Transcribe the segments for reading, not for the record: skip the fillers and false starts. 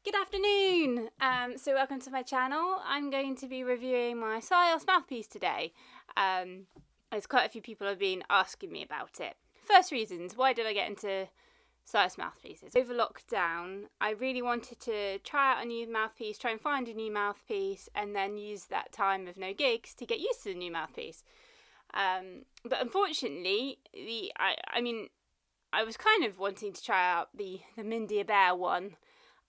Good afternoon! So welcome to my channel. I'm going to be reviewing my SYOS mouthpiece today. There's quite a few people have been asking me about it. First reasons, why did I get into SYOS mouthpieces? Over lockdown, I really wanted to try out a new mouthpiece, try and find a new mouthpiece, and then use that time of no gigs to get used to the new mouthpiece. But unfortunately, I was kind of wanting to try out the Mindy Bear one,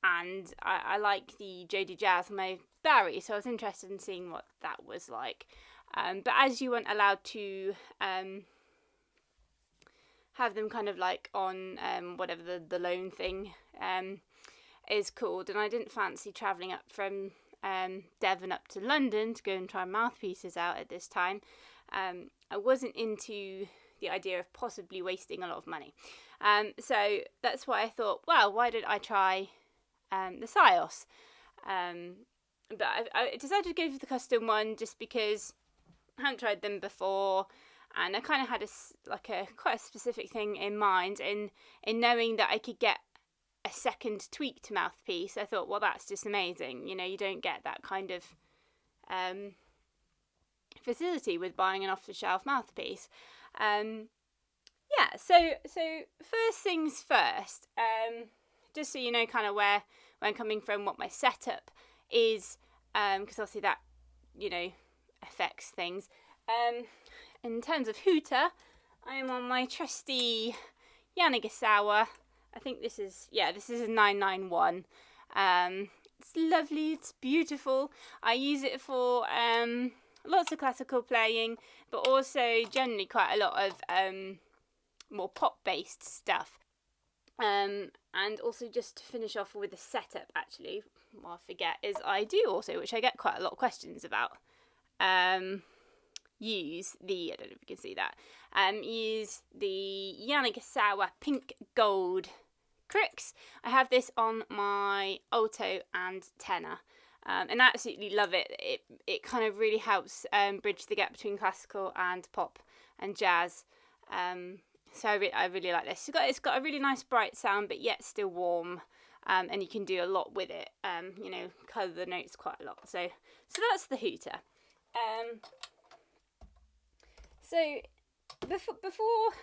and I like the Jodie Jasmine Barry, so I was interested in seeing what that was like. But as you weren't allowed to have them kind of like on whatever the loan thing is called, and I didn't fancy travelling up from Devon up to London to go and try mouthpieces out at this time. I wasn't into the idea of possibly wasting a lot of money. So that's why I thought, well, why did I try the SYOS? But I decided to go for the custom one just because I hadn't tried them before, and I kind of had quite a specific thing in mind. In knowing that I could get a second tweaked mouthpiece, I thought, well, that's just amazing. You know, you don't get that kind of facility with buying an off-the-shelf mouthpiece. So first things first, just so you know kind of where I'm coming from, what my setup is, because obviously that, you know, affects things. In terms of hooter, I am on my trusty Yanagisawa. I think this is a 991. It's lovely, it's beautiful. I use it for lots of classical playing, but also generally quite a lot of more pop-based stuff. And also, just to finish off with the setup, actually, what I forget is I do also, which I get quite a lot of questions about, use the, I don't know if you can see that, use the Yanagisawa Pink Gold cricks. I have this on my alto and tenor, and I absolutely love it. It kind of really helps bridge the gap between classical and pop and jazz. So I really like this. It's got a really nice bright sound, but yet still warm, and you can do a lot with it. You know, colour the notes quite a lot. So that's the hooter. So before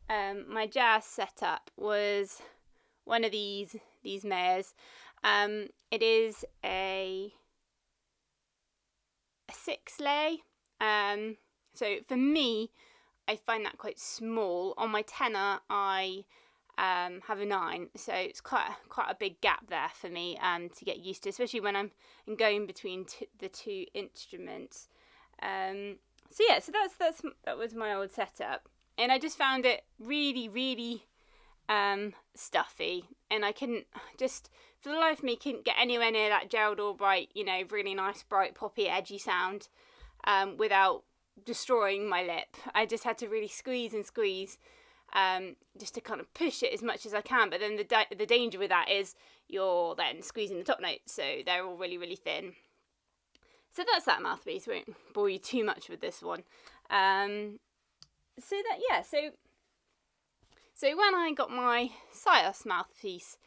my jazz setup was one of these Mayors. It is a 6-lay. So for me, I find that quite small. On my tenor, I have a 9, so it's quite a big gap there for me to get used to, especially when I'm going between the two instruments. So that was my old setup, and I just found it really stuffy, and I couldn't, just for the life of me, couldn't get anywhere near that Gerald Albright, you know, really nice, bright, poppy, edgy sound without destroying my lip. I just had to really squeeze just to kind of push it as much as I can. But then the danger with that is you're then squeezing the top notes, so they're all really thin. So that's that mouthpiece. Won't bore you too much with this one. So when I got my SYOS mouthpiece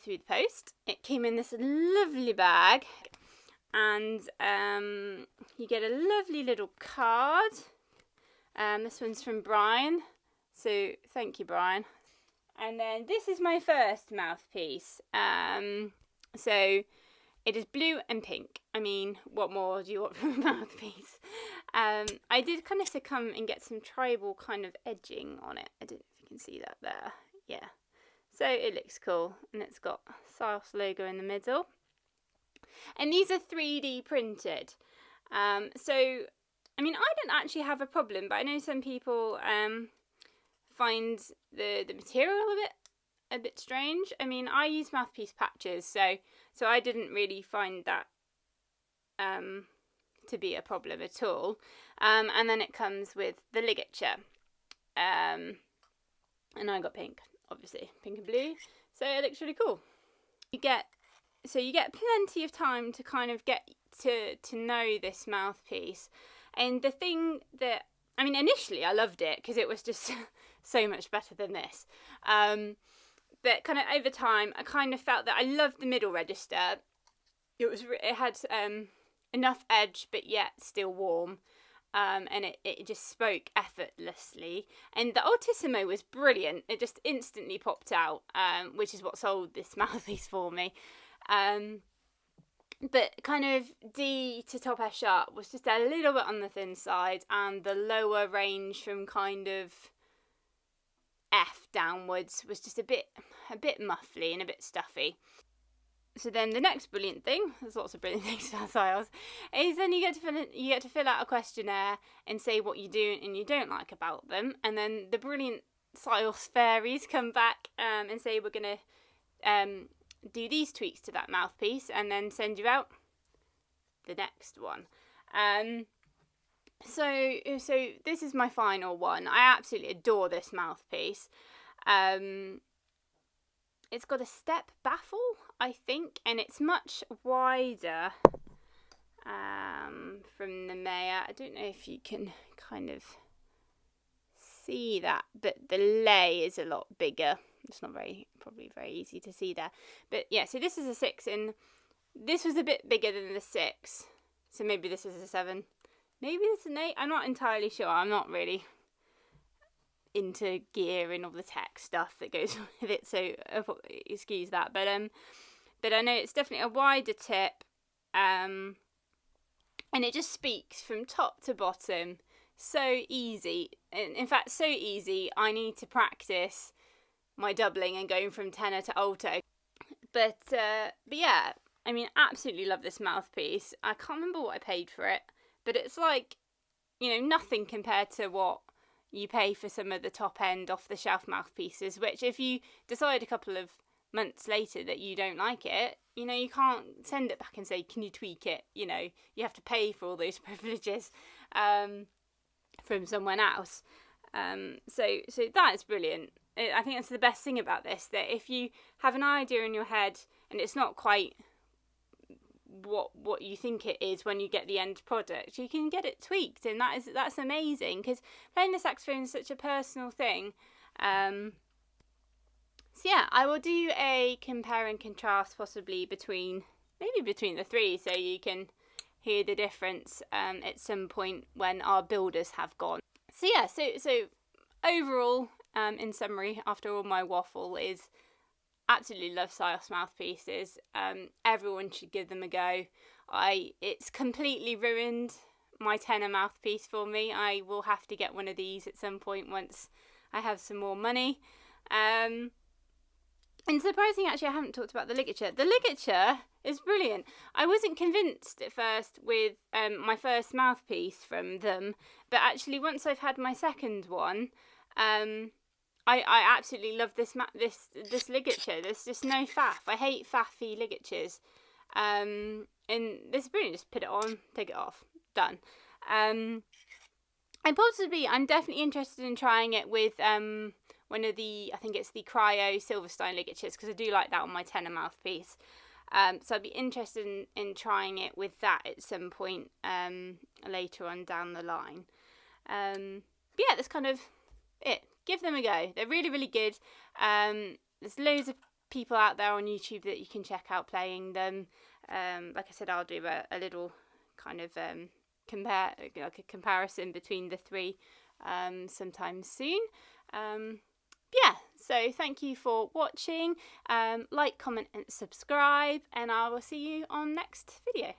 through the post, it came in this lovely bag. And you get a lovely little card. This one's from Brian, so thank you, Brian. And then this is my first mouthpiece. So it is blue and pink. I mean, what more do you want from a mouthpiece? I did kind of succumb and get some tribal kind of edging on it. I don't know if you can see that there. Yeah. So it looks cool, and it's got SYOS logo in the middle. And these are 3D printed. So, I mean, I don't actually have a problem, but I know some people find the material a bit strange. I mean, I use mouthpiece patches, so I didn't really find that to be a problem at all. And then it comes with the ligature. And I got pink, obviously, pink and blue. So it looks really cool. You get plenty of time to kind of get to know this mouthpiece. And the thing that, I mean, initially I loved it because it was just so much better than this. But kind of over time, I kind of felt that I loved the middle register. It had enough edge, but yet still warm. And it just spoke effortlessly. And the altissimo was brilliant. It just instantly popped out, which is what sold this mouthpiece for me. But kind of D to top F sharp was just a little bit on the thin side, and the lower range from kind of F downwards was just a bit muffly and a bit stuffy. So then the next brilliant thing, there's lots of brilliant things about SYOS, is then you get to fill out a questionnaire and say what you do and you don't like about them, and then the brilliant SYOS fairies come back and say we're going to do these tweaks to that mouthpiece and then send you out the next one. So this is my final one. I absolutely adore this mouthpiece. It's got a step baffle, I think, and it's much wider from the Maya. I don't know if you can kind of see that, but the lay is a lot bigger. It's not probably very easy to see there. But yeah, so this is a 6, and this was a bit bigger than the 6. So maybe this is a 7. Maybe this is an 8. I'm not entirely sure. I'm not really into gear and all the tech stuff that goes with it, so excuse that. But I know it's definitely a wider tip, and it just speaks from top to bottom. So easy. In fact, so easy. I need to practice my doubling and going from tenor to alto. But yeah, I mean, absolutely love this mouthpiece. I can't remember what I paid for it, but it's like, nothing compared to what you pay for some of the top end off the shelf mouthpieces, which if you decide a couple of months later that you don't like it, you can't send it back and say, can you tweak it? You have to pay for all those privileges from someone else. So that is brilliant. I think that's the best thing about this, that if you have an idea in your head and it's not quite what you think it is when you get the end product, you can get it tweaked, and that's amazing, because playing the saxophone is such a personal thing. So yeah, I will do a compare and contrast possibly between the 3, so you can hear the difference at some point when our builders have gone. So yeah, so overall, in summary, after all my waffle, is absolutely love SYOS mouthpieces. Everyone should give them a go. It's completely ruined my tenor mouthpiece for me. I will have to get one of these at some point once I have some more money. And surprisingly, actually, I haven't talked about the ligature. The ligature is brilliant. I wasn't convinced at first with my first mouthpiece from them, but actually once I've had my second one, I absolutely love this ligature. There's just no faff. I hate faffy ligatures. And this is brilliant. Just put it on, take it off, done. I'm definitely interested in trying it with one of the, I think it's the Cryo Silverstein ligatures, because I do like that on my tenor mouthpiece. So I'd be interested in trying it with that at some point later on down the line. But yeah, that's kind of it. Give them a go. They're really, really good. There's loads of people out there on YouTube that you can check out playing them. Like I said, I'll do a little kind of a comparison between the 3 sometime soon. Yeah, so thank you for watching. Like, comment and subscribe, and I will see you on next video.